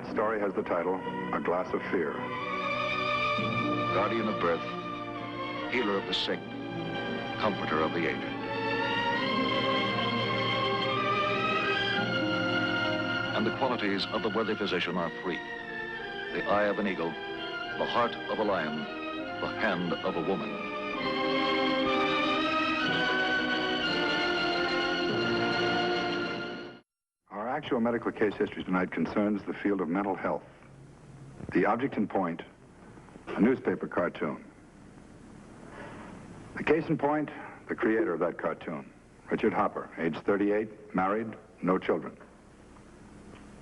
Tonight's story has the title, A Glass of Fear. Guardian of birth, healer of the sick, comforter of the aged. And the qualities of the worthy physician are three: the eye of an eagle, the heart of a lion, the hand of a woman. Our actual medical case history tonight concerns the field of mental health. The object in point, a newspaper cartoon. The case in point, the creator of that cartoon, Richard Hopper, age 38, married, no children.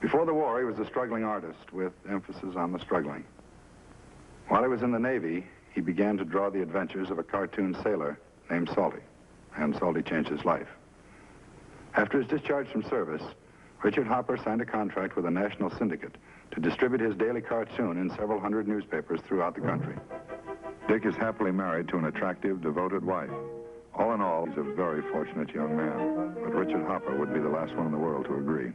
Before the war, he was a struggling artist with emphasis on the struggling. While he was in the Navy, he began to draw the adventures of a cartoon sailor named Salty, and Salty changed his life. After his discharge from service, Richard Hopper signed a contract with a national syndicate to distribute his daily cartoon in several hundred newspapers throughout the country. Dick is happily married to an attractive, devoted wife. All in all, he's a very fortunate young man, but Richard Hopper would be the last one in the world to agree.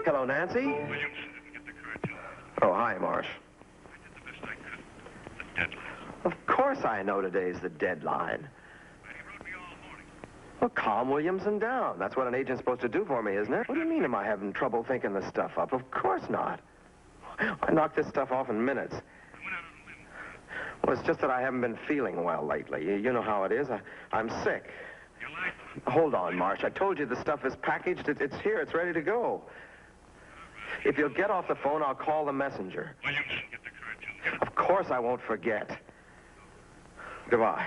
Hello, Nancy. Williamson didn't get the cartoon. Oh, hi, Marsh. I did the best I could. The deadline. Of course I know today's the deadline. But he wrote me all morning. Well, calm Williamson down. That's what an agent's supposed to do for me, isn't it? What do you mean, am I having trouble thinking this stuff up? Of course not. I knocked this stuff off in minutes. I went out on a limb. Well, it's just that I haven't been feeling well lately. You know how it is. I'm sick. You like them? Hold on, Marsh. I told you the stuff is packaged. It's here. It's ready to go. If you'll get off the phone, I'll call the messenger. Williamson, get the cartoon. Of course I won't forget. Goodbye.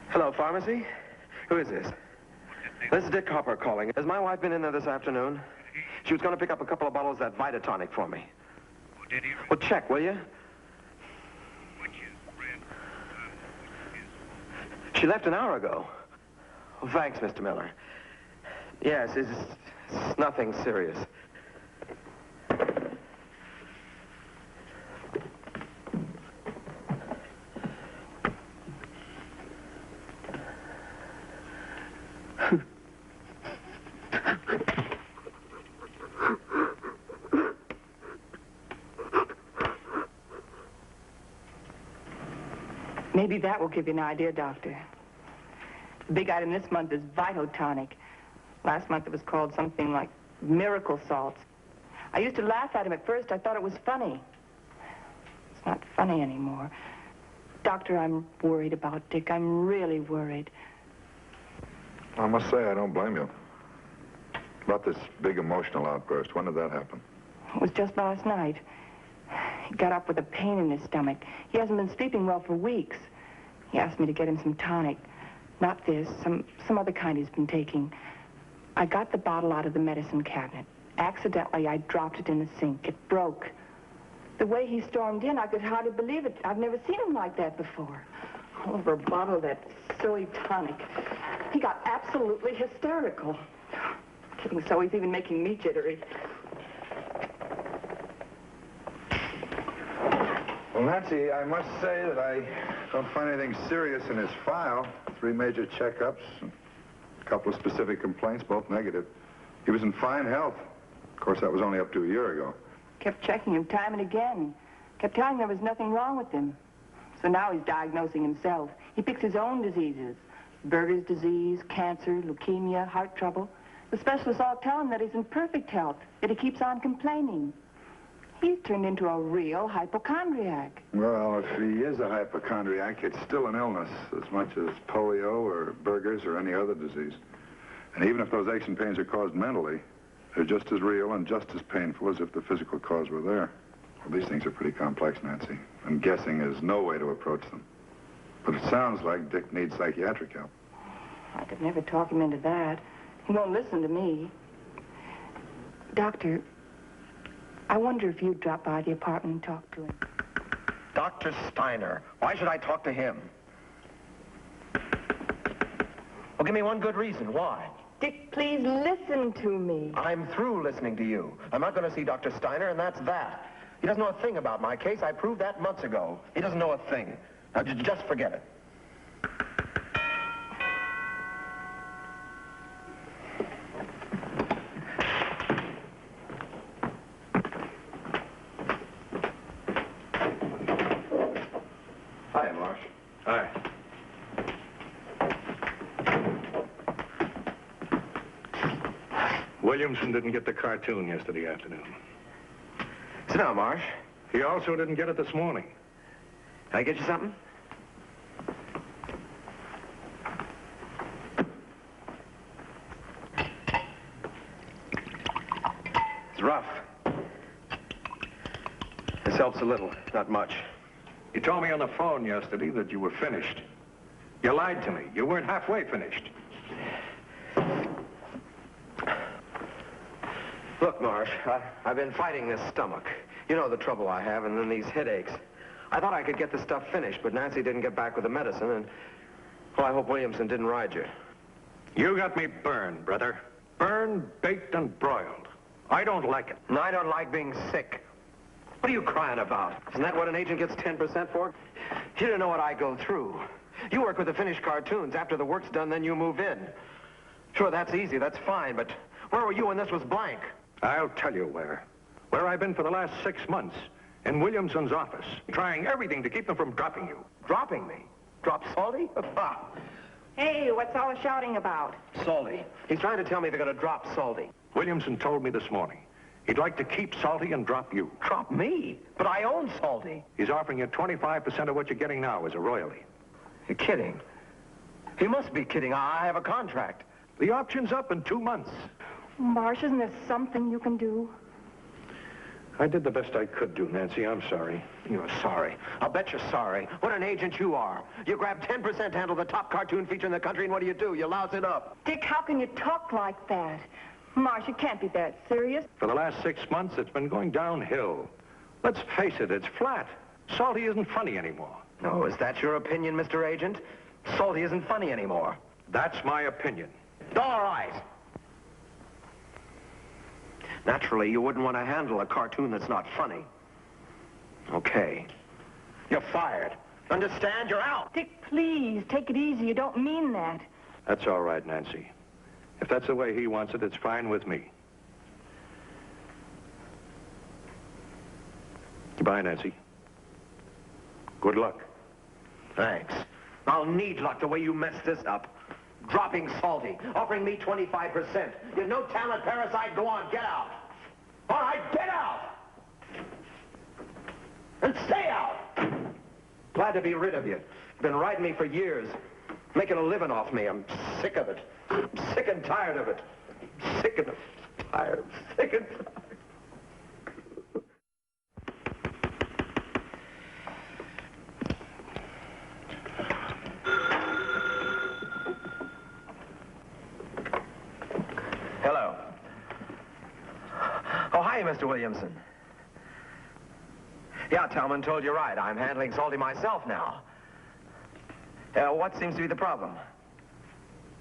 Hello, pharmacy? Who is this? This is Dick Hopper calling. Has my wife been in there this afternoon? She was going to pick up a couple of bottles of that Vitatonic for me. Oh, did he? Well, check, will you? Which is red? She left an hour ago. Well, thanks, Mr. Miller. Yes, it's nothing serious. Maybe that will give you an idea, Doctor. The big item this month is Vitotonic. Last month it was called something like Miracle Salts. I used to laugh at him at first. I thought it was funny. It's not funny anymore. Doctor, I'm worried about Dick. I'm really worried. I must say, I don't blame you. About this big emotional outburst, when did that happen? It was just last night. He got up with a pain in his stomach. He hasn't been sleeping well for weeks. He asked me to get him some tonic. Not this, some other kind he's been taking. I got the bottle out of the medicine cabinet. Accidentally, I dropped it in the sink. It broke. The way he stormed in, I could hardly believe it. I've never seen him like that before. All over a bottle of that silly tonic. He got absolutely hysterical. Kidding so, he's even making me jittery. Well, Nancy, I must say that I don't find anything serious in his file. 3 major checkups, a couple of specific complaints, both negative. He was in fine health. Of course, that was only up to a year ago. Kept checking him time and again. Kept telling there was nothing wrong with him. So now he's diagnosing himself. He picks his own diseases. Berger's disease, cancer, leukemia, heart trouble. The specialists all tell him that he's in perfect health, that he keeps on complaining. He's turned into a real hypochondriac. Well, if he is a hypochondriac, it's still an illness, as much as polio or Berger's or any other disease. And even if those aches and pains are caused mentally, they're just as real and just as painful as if the physical cause were there. Well, these things are pretty complex, Nancy, and guessing is no way to approach them. But it sounds like Dick needs psychiatric help. I could never talk him into that. He won't listen to me. Doctor, I wonder if you'd drop by the apartment and talk to him. Dr. Styner. Why should I talk to him? Well, give me one good reason. Why? Dick, please listen to me. I'm through listening to you. I'm not going to see Dr. Styner, and that's that. He doesn't know a thing about my case. I proved that months ago. He doesn't know a thing. Now, just forget it. Hi, Marsh. Hi. Williamson didn't get the cartoon yesterday afternoon. Sit down, Marsh. He also didn't get it this morning. Can I get you something? It's rough. This helps a little, not much. You told me on the phone yesterday that you were finished. You lied to me. You weren't halfway finished. Look, Marsh, I've been fighting this stomach. You know the trouble I have, and then these headaches. I thought I could get the stuff finished, but Nancy didn't get back with the medicine, and, well, I hope Williamson didn't ride you. You got me burned, brother. Burned, baked, and broiled. I don't like it. And I don't like being sick. What are you crying about? Isn't that what an agent gets 10% for? You don't know what I go through. You work with the finished cartoons. After the work's done, then you move in. Sure, that's easy, that's fine, but where were you when this was blank? I'll tell you where. Where I've been for the last 6 months. In Williamson's office. Trying everything to keep them from dropping you. Dropping me? Drop Salty? Hey, what's all the shouting about? Salty. He's trying to tell me they're going to drop Salty. Williamson told me this morning he'd like to keep Salty and drop you. Drop me? But I own Salty. He's offering you 25% of what you're getting now as a royalty. You're kidding. He must be kidding. I have a contract. The option's up in 2 months. Marsh, isn't there something you can do? I did the best I could do, Nancy. I'm sorry. You're sorry. I'll bet you're sorry. What an agent you are. You grab 10% to handle the top cartoon feature in the country, and what do? You louse it up. Dick, how can you talk like that? Marsh, it can't be that serious. For the last 6 months, it's been going downhill. Let's face it, it's flat. Salty isn't funny anymore. Oh, is that your opinion, Mr. Agent? Salty isn't funny anymore. That's my opinion. All right. Naturally, you wouldn't want to handle a cartoon that's not funny. Okay. You're fired. Understand? You're out. Dick, please, take it easy. You don't mean that. That's all right, Nancy. If that's the way he wants it, it's fine with me. Goodbye, Nancy. Good luck. Thanks. I'll need luck the way you messed this up. Dropping Salty, offering me 25%. You're no talent parasite. Go on, get out. All right, get out. And stay out. Glad to be rid of you. Been riding me for years, making a living off me. I'm sick of it. I'm sick and tired of it. Sick and tired. Sick and tired. Hello. Oh, hi, Mr. Williamson. Yeah, Talman told you right. I'm handling Salty myself now. What seems to be the problem?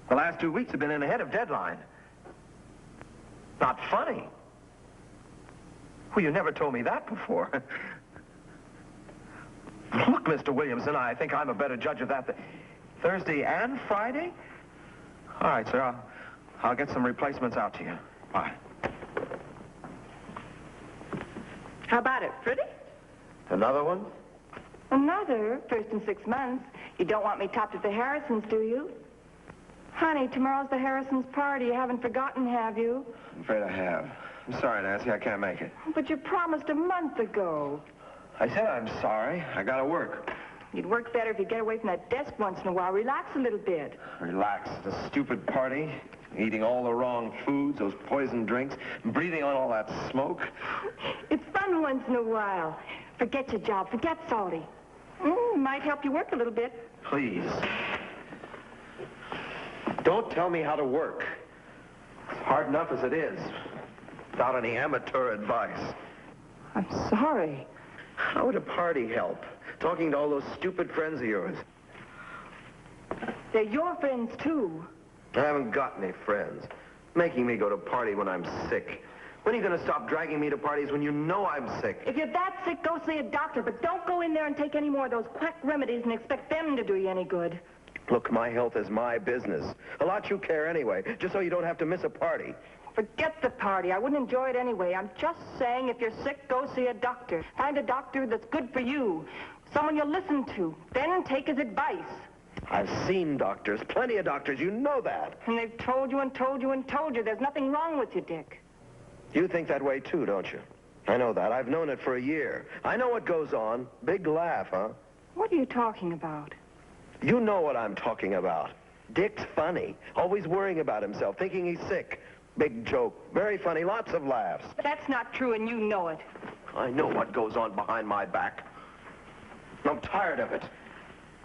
The last 2 weeks have been in ahead of deadline. Not funny. Well, you never told me that before. Look, Mr. Williamson, I think I'm a better judge of that than Thursday and Friday? All right, sir. I'll get some replacements out to you. Bye. How about it? Pretty? Another one? Another? First in 6 months. You don't want me topped at the Harrisons, do you? Honey, tomorrow's the Harrisons' party. You haven't forgotten, have you? I'm afraid I have. I'm sorry, Nancy. I can't make it. But you promised a month ago. I said I'm sorry. I gotta work. You'd work better if you get away from that desk once in a while. Relax a little bit. Relax. The stupid party, eating all the wrong foods, those poison drinks, breathing on all that smoke. It's fun once in a while. Forget your job. Forget Salty. Might help you work a little bit. Please. Don't tell me how to work. It's hard enough as it is, without any amateur advice. I'm sorry. How would a party help? Talking to all those stupid friends of yours. They're your friends, too. I haven't got any friends. Making me go to a party when I'm sick. When are you going to stop dragging me to parties when you know I'm sick? If you're that sick, go see a doctor, but don't go in there and take any more of those quack remedies and expect them to do you any good. Look, my health is my business. A lot you care anyway, just so you don't have to miss a party. Forget the party. I wouldn't enjoy it anyway. I'm just saying if you're sick, go see a doctor. Find a doctor that's good for you. Someone you'll listen to. Then take his advice. I've seen doctors, plenty of doctors. You know that. And they've told you and told you and told you there's nothing wrong with you, Dick. You think that way too, don't you? I know that. I've known it for a year. I know what goes on. Big laugh, huh? What are you talking about? You know what I'm talking about. Dick's funny. Always worrying about himself, thinking he's sick. Big joke. Very funny. Lots of laughs. That's not true, and you know it. I know what goes on behind my back. I'm tired of it.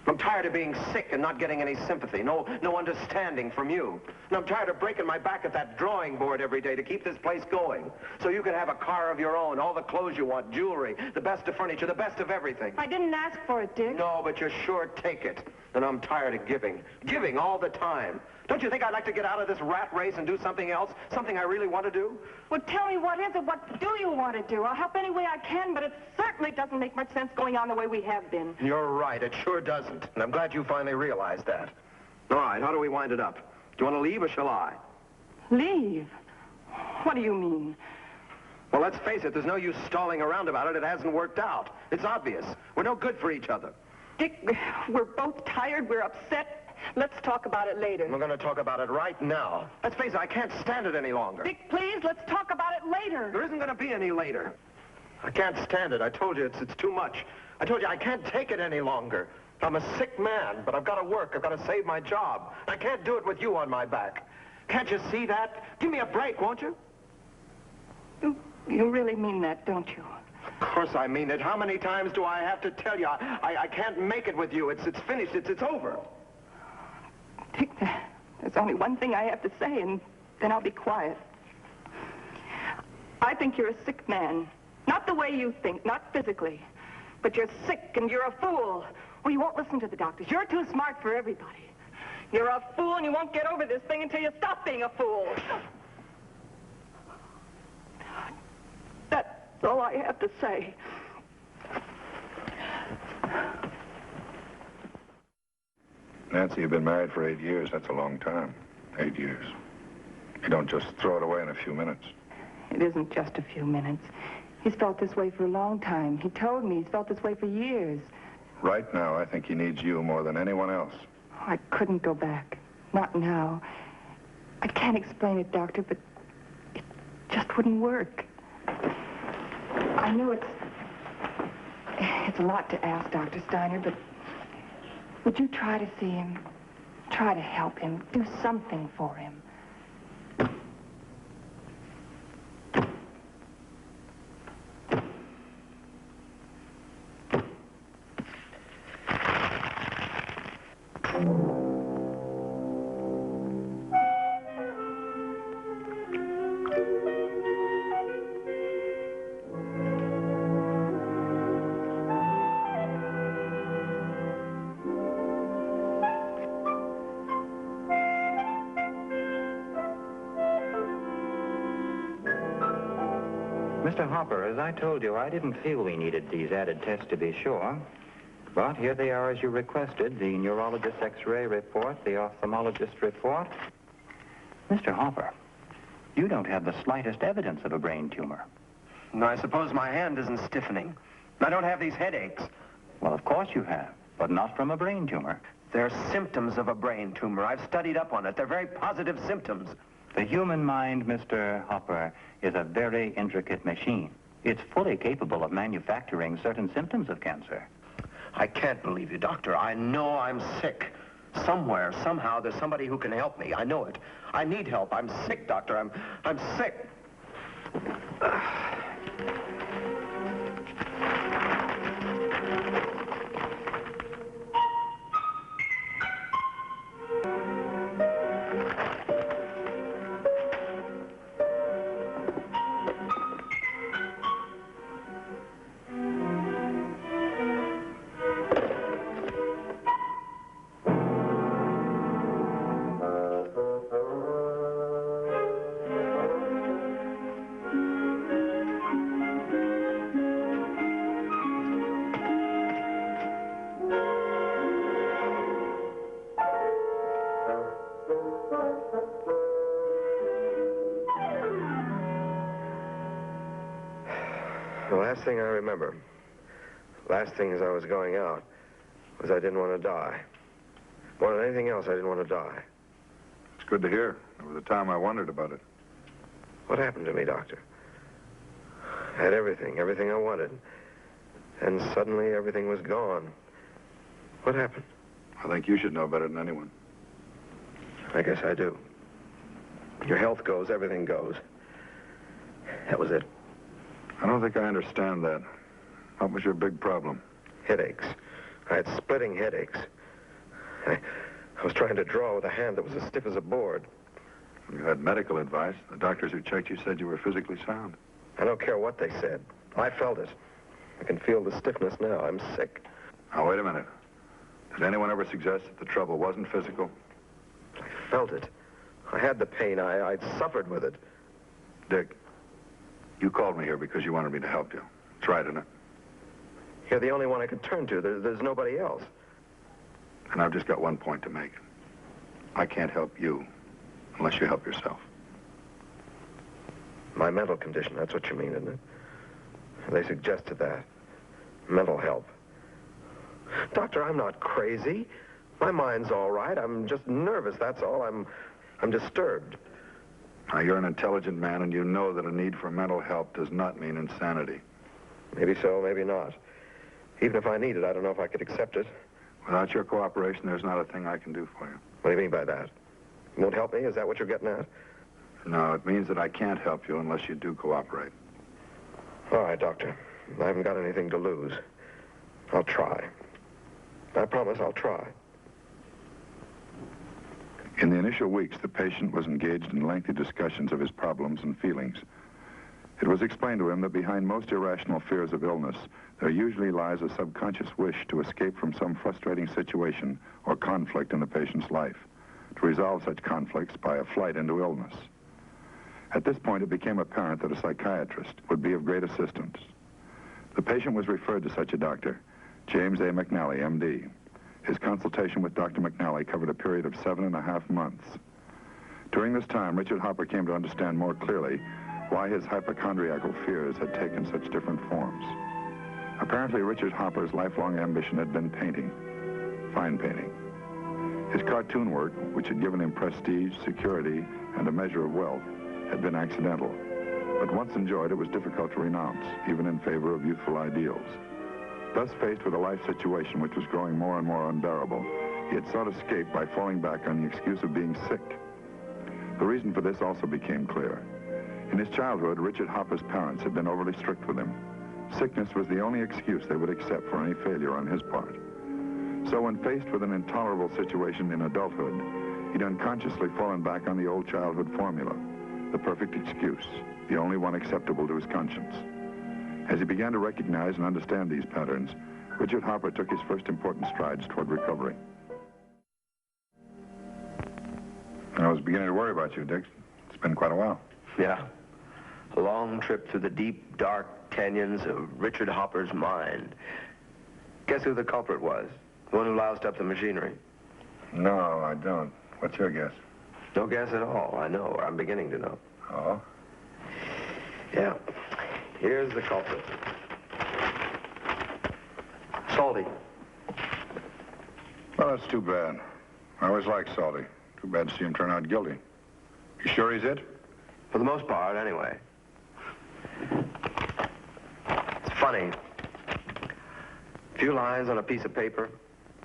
I'm tired of being sick and not getting any sympathy, no understanding from you. And I'm tired of breaking my back at that drawing board every day to keep this place going. So you can have a car of your own, all the clothes you want, jewelry, the best of furniture, the best of everything. I didn't ask for it, Dick. No, but you sure take it. And I'm tired of giving. Giving all the time. Don't you think I'd like to get out of this rat race and do something else? Something I really want to do? Well, tell me, what is it? What do you want to do? I'll help any way I can, but it certainly doesn't make much sense going on the way we have been. You're right. It sure doesn't. And I'm glad you finally realized that. All right, how do we wind it up? Do you want to leave or shall I? Leave? What do you mean? Well, let's face it. There's no use stalling around about it. It hasn't worked out. It's obvious. We're no good for each other. Dick, we're both tired. We're upset. Let's talk about it later. We're going to talk about it right now. Let's face it, I can't stand it any longer. Dick, please, let's talk about it later. There isn't going to be any later. I can't stand it. I told you it's too much. I told you I can't take it any longer. I'm a sick man, but I've got to work. I've got to save my job. I can't do it with you on my back. Can't you see that? Give me a break, won't you? You really mean that, don't you? Of course I mean it. How many times do I have to tell you? I can't make it with you. It's finished. It's over. Dick, there's only one thing I have to say, and then I'll be quiet. I think you're a sick man. Not the way you think, not physically. But you're sick and you're a fool. Well, you won't listen to the doctors. You're too smart for everybody. You're a fool and you won't get over this thing until you stop being a fool. That's all I have to say. Nancy, you've been married for 8 years. That's a long time. 8 years. You don't just throw it away in a few minutes. It isn't just a few minutes. He's felt this way for a long time. He told me he's felt this way for years. Right now, I think he needs you more than anyone else. Oh, I couldn't go back. Not now. I can't explain it, Doctor, but it just wouldn't work. I know it's a lot to ask, Dr. Styner, but would you try to see him? Try to help him. Do something for him. Mr. Hopper, as I told you, I didn't feel we needed these added tests to be sure. But here they are as you requested, the neurologist's X-ray report, the ophthalmologist's report. Mr. Hopper, you don't have the slightest evidence of a brain tumor. No, I suppose my hand isn't stiffening. I don't have these headaches. Well, of course you have, but not from a brain tumor. They're symptoms of a brain tumor. I've studied up on it. They're very positive symptoms. The human mind, Mr. Hopper, is a very intricate machine. It's fully capable of manufacturing certain symptoms of cancer. I can't believe you, Doctor. I know I'm sick. Somewhere, somehow, there's somebody who can help me. I know it. I need help. I'm sick, Doctor. I'm sick. The last thing I remember, last thing as I was going out, was I didn't want to die. More than anything else, I didn't want to die. It's good to hear. There was a time I wondered about it. What happened to me, Doctor? I had everything I wanted. And suddenly everything was gone. What happened? I think you should know better than anyone. I guess I do. Your health goes, everything goes. That was it. I don't think I understand that. What was your big problem? Headaches. I had splitting headaches. I was trying to draw with a hand that was as stiff as a board. You had medical advice. The doctors who checked you said you were physically sound. I don't care what they said. I felt it. I can feel the stiffness now. I'm sick. Now, wait a minute. Did anyone ever suggest that the trouble wasn't physical? I felt it. I had the pain. I'd suffered with it. Dick, you called me here because you wanted me to help you. That's right, isn't it? You're the only one I could turn to. There's nobody else. And I've just got one point to make. I can't help you unless you help yourself. My mental condition, that's what you mean, isn't it? They suggested that. Mental help. Doctor, I'm not crazy. My mind's all right. I'm just nervous, that's all. I'm disturbed. Now, you're an intelligent man, and you know that a need for mental help does not mean insanity. Maybe so, maybe not. Even if I need it, I don't know if I could accept it. Without your cooperation, there's not a thing I can do for you. What do you mean by that? You won't help me? Is that what you're getting at? No, it means that I can't help you unless you do cooperate. All right, Doctor. I haven't got anything to lose. I'll try. I promise I'll try. In the initial weeks, the patient was engaged in lengthy discussions of his problems and feelings. It was explained to him that behind most irrational fears of illness, there usually lies a subconscious wish to escape from some frustrating situation or conflict in the patient's life, to resolve such conflicts by a flight into illness. At this point, it became apparent that a psychiatrist would be of great assistance. The patient was referred to such a doctor, James A. McNally, M.D. His consultation with Dr. McNally covered a period of 7.5 months. During this time, Richard Hopper came to understand more clearly why his hypochondriacal fears had taken such different forms. Apparently, Richard Hopper's lifelong ambition had been painting, fine painting. His cartoon work, which had given him prestige, security, and a measure of wealth, had been accidental. But once enjoyed, it was difficult to renounce, even in favor of youthful ideals. Thus faced with a life situation which was growing more and more unbearable, he had sought escape by falling back on the excuse of being sick. The reason for this also became clear. In his childhood, Richard Hopper's parents had been overly strict with him. Sickness was the only excuse they would accept for any failure on his part. So when faced with an intolerable situation in adulthood, he'd unconsciously fallen back on the old childhood formula, the perfect excuse, the only one acceptable to his conscience. As he began to recognize and understand these patterns, Richard Hopper took his first important strides toward recovery. I was beginning to worry about you, Dick. It's been quite a while. Yeah. A long trip through the deep, dark canyons of Richard Hopper's mind. Guess who the culprit was? The one who loused up the machinery? No, I don't. What's your guess? No guess at all. I know, or I'm beginning to know. Oh? Yeah. Here's the culprit. Salty. Well, that's too bad. I always liked Salty. Too bad to see him turn out guilty. You sure he's it? For the most part, anyway. It's funny. A few lines on a piece of paper.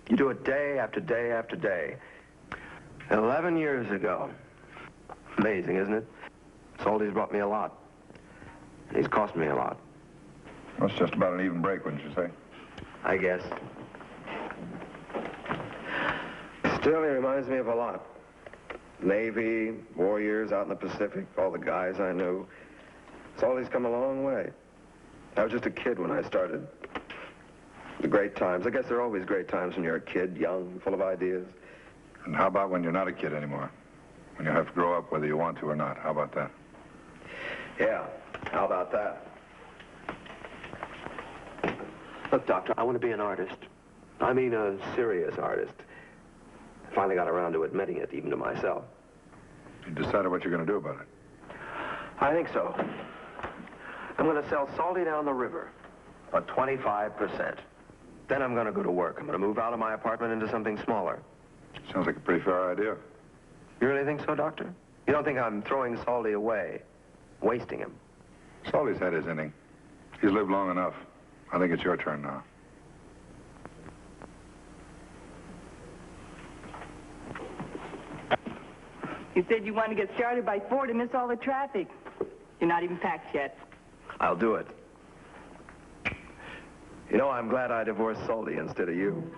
You do it day after day after day. 11 years ago. Amazing, isn't it? Salty's brought me a lot. He's cost me a lot. Well, it's just about an even break, wouldn't you say? I guess. Still, he reminds me of a lot. Navy, war years out in the Pacific, all the guys I knew. Salty's come a long way. I was just a kid when I started. The great times. I guess there are always great times when you're a kid, young, full of ideas. And how about when you're not a kid anymore? When you have to grow up whether you want to or not. How about that? Yeah, how about that? Look, Doctor, I want to be an artist. I mean a serious artist. I finally got around to admitting it, even to myself. You decided what you're going to do about it? I think so. I'm going to sell Salty down the river for 25%. Then I'm going to go to work. I'm going to move out of my apartment into something smaller. Sounds like a pretty fair idea. You really think so, Doctor? You don't think I'm throwing Salty away, wasting him? Salty's had his inning. He's lived long enough. I think it's your turn now. You said you wanted to get started by 4 to miss all the traffic. You're not even packed yet. I'll do it. You know, I'm glad I divorced Salty instead of you.